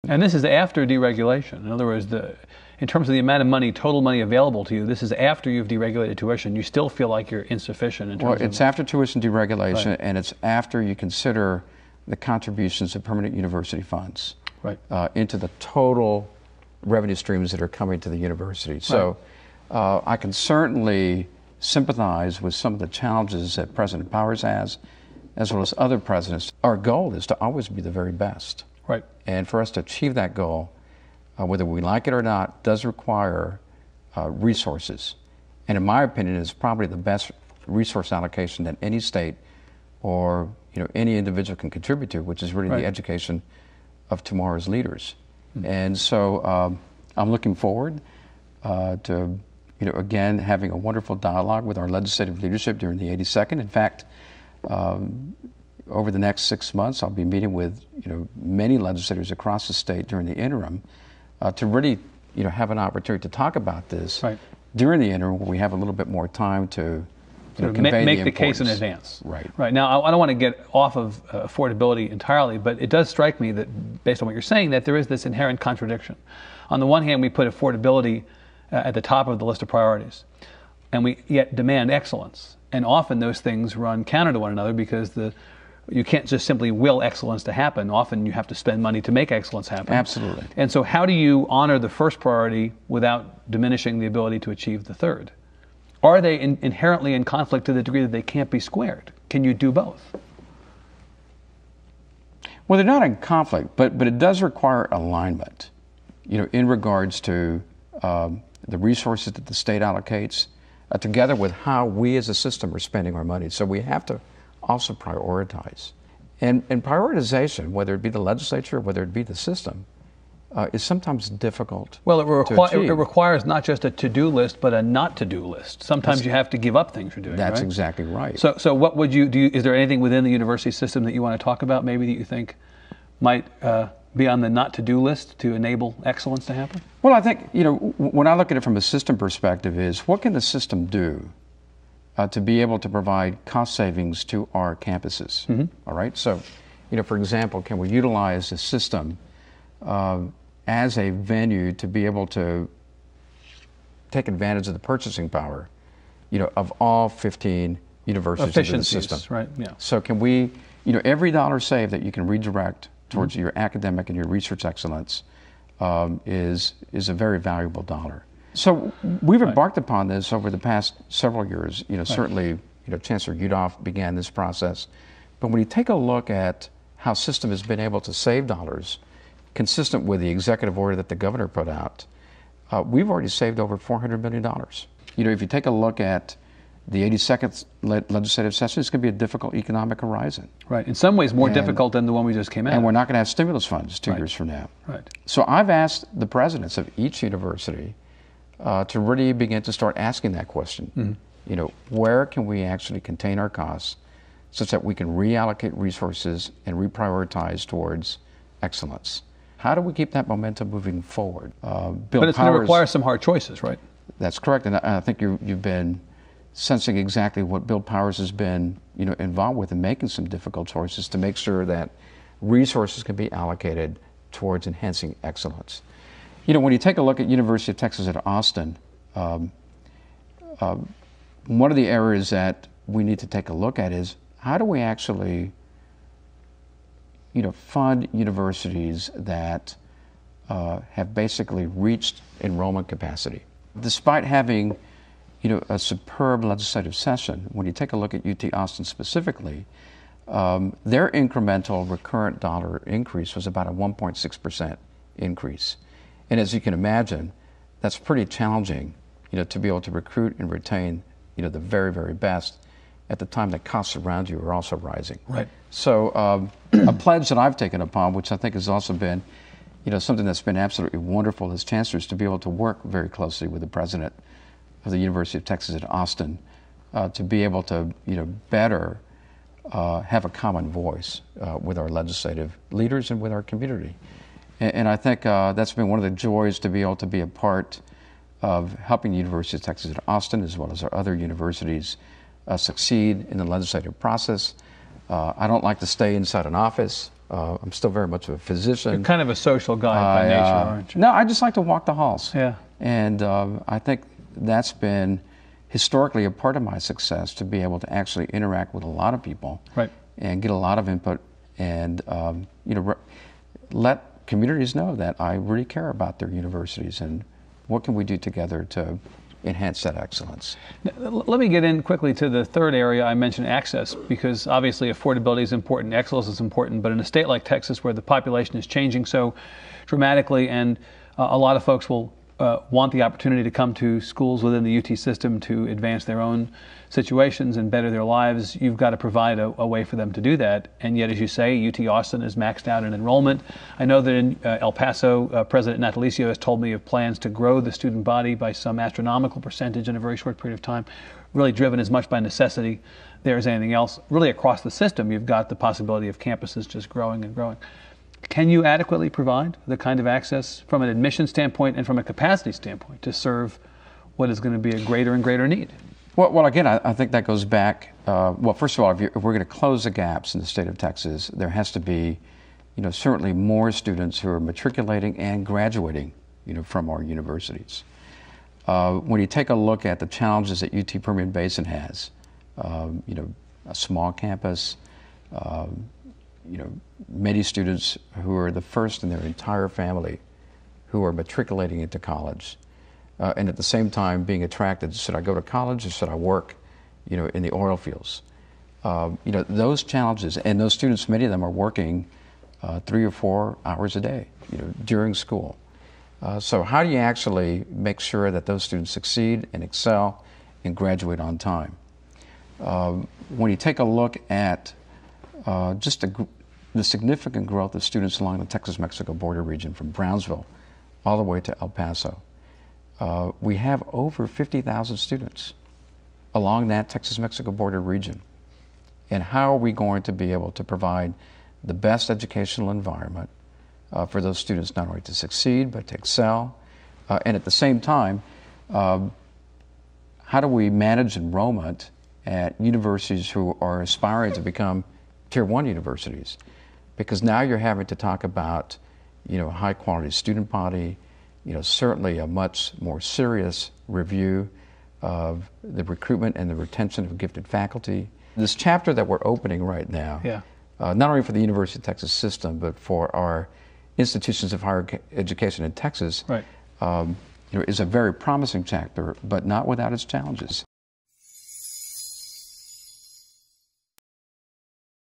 And this is after deregulation. In other words, in terms of the amount of money, total money available to you, this is after you've deregulated tuition. You still feel like you're insufficient in terms of... Well, it's after tuition deregulation, right, and it's after you consider the contributions of permanent university funds, right, into the total revenue streams that are coming to the university. So I can certainly sympathize with some of the challenges that President Powers has, as well as other presidents. Our goal is to always be the very best. Right. And for us to achieve that goal, whether we like it or not, does require resources. And in my opinion, it's probably the best resource allocation that any state or any individual can contribute to, which is really the education of tomorrow's leaders. Mm-hmm. And so I'm looking forward to again having a wonderful dialogue with our legislative leadership during the 82nd. In fact, over the next 6 months, I'll be meeting with many legislators across the state during the interim to really have an opportunity to talk about this during the interim, where we have a little bit more time to convey make the case in advance. Right. Right. Now, I don't want to get off of affordability entirely, but it does strike me that, based on what you're saying, that there is this inherent contradiction. On the one hand, we put affordability at the top of the list of priorities, and we yet demand excellence. And often those things run counter to one another, because you can't just simply will excellence to happen. Often you have to spend money to make excellence happen. Absolutely. And so how do you honor the first priority without diminishing the ability to achieve the third? Are they inherently in conflict to the degree that they can't be squared? Can you do both? Well, they're not in conflict, but it does require alignment, in regards to the resources that the state allocates, together with how we as a system are spending our money. So we have to also prioritize. And prioritization, whether it be the legislature or whether it be the system, is sometimes difficult. Well, it requires not just a to-do list, but a not-to-do list. Sometimes you have to give up things you're doing. That's right? exactly right. So what would you do? Is there anything within the university system that you want to talk about, maybe, that you think might be on the not-to-do list to enable excellence to happen? Well, I think, when I look at it from a system perspective, is what can the system do to be able to provide cost savings to our campuses? Mm-hmm. All right. So, for example, can we utilize the system as a venue to be able to take advantage of the purchasing power, of all 15 universities in the system? Right. Yeah. So can we, every dollar saved that you can redirect towards your academic and your research excellence is a very valuable dollar. So we've embarked upon this over the past several years. Certainly, Chancellor Udolph began this process. But when you take a look at how system has been able to save dollars, consistent with the executive order that the governor put out, we've already saved over $400 million. If you take a look at the 82nd legislative session, it's going to be a difficult economic horizon. Right. In some ways more difficult than the one we just came out. And we're not going to have stimulus funds 2 years from now. Right. So I've asked the presidents of each university to really begin to start asking that question. Mm-hmm. Where can we actually contain our costs such that we can reallocate resources and reprioritize towards excellence? How do we keep that momentum moving forward? But it's going to require some hard choices, right? That's correct, and I think you've been sensing exactly what Bill Powers has been, involved with in making some difficult choices to make sure that resources can be allocated towards enhancing excellence. When you take a look at University of Texas at Austin, one of the areas that we need to take a look at is how do we actually fund universities that have basically reached enrollment capacity. Despite having, a superb legislative session, when you take a look at UT Austin specifically, their incremental recurrent dollar increase was about a 1.6% increase. And as you can imagine, that's pretty challenging, to be able to recruit and retain, the very, very best at the time that costs around you are also rising. Right. So a pledge that I've taken upon, which I think has also been, something that's been absolutely wonderful as Chancellor, is to be able to work very closely with the President of the University of Texas at Austin to be able to, better have a common voice with our legislative leaders and with our community. And I think that's been one of the joys to be able to be a part of helping the University of Texas at Austin, as well as our other universities, succeed in the legislative process. I don't like to stay inside an office. I'm still very much of a physician. You're kind of a social guy by nature, aren't you? No, I just like to walk the halls. Yeah. And I think that's been historically a part of my success, to be able to actually interact with a lot of people, right, and get a lot of input, and let communities know that I really care about their universities and what can we do together to enhance that excellence. Now, let me get in quickly to the third area I mentioned, access, because obviously affordability is important, excellence is important, but in a state like Texas where the population is changing so dramatically, and a lot of folks will want the opportunity to come to schools within the UT system to advance their own situations and better their lives, you've got to provide a way for them to do that. And yet, as you say, UT Austin is maxed out in enrollment. I know that in El Paso, President Natalicio has told me of plans to grow the student body by some astronomical percentage in a very short period of time, really driven as much by necessity there as anything else. Really across the system, you've got the possibility of campuses just growing and growing. Can you adequately provide the kind of access from an admission standpoint and from a capacity standpoint to serve what is going to be a greater and greater need? Well, again, I think that goes back. Well, first of all, if we're going to close the gaps in the state of Texas, there has to be, certainly more students who are matriculating and graduating, from our universities. When you take a look at the challenges that UT Permian Basin has, a small campus, many students who are the first in their entire family who are matriculating into college, and at the same time being attracted, should I go to college or should I work, in the oil fields? Those challenges, and those students, many of them are working 3 or 4 hours a day, during school. So how do you actually make sure that those students succeed and excel and graduate on time? When you take a look at just the significant growth of students along the Texas-Mexico border region, from Brownsville all the way to El Paso, we have over 50,000 students along that Texas-Mexico border region. And how are we going to be able to provide the best educational environment for those students not only to succeed but to excel? And at the same time, how do we manage enrollment at universities who are aspiring to become Tier 1 universities? Because now you're having to talk about, high quality student body, certainly a much more serious review of the recruitment and the retention of gifted faculty. This chapter that we're opening right now, not only for the University of Texas system, but for our institutions of higher education in Texas, is a very promising chapter, but not without its challenges.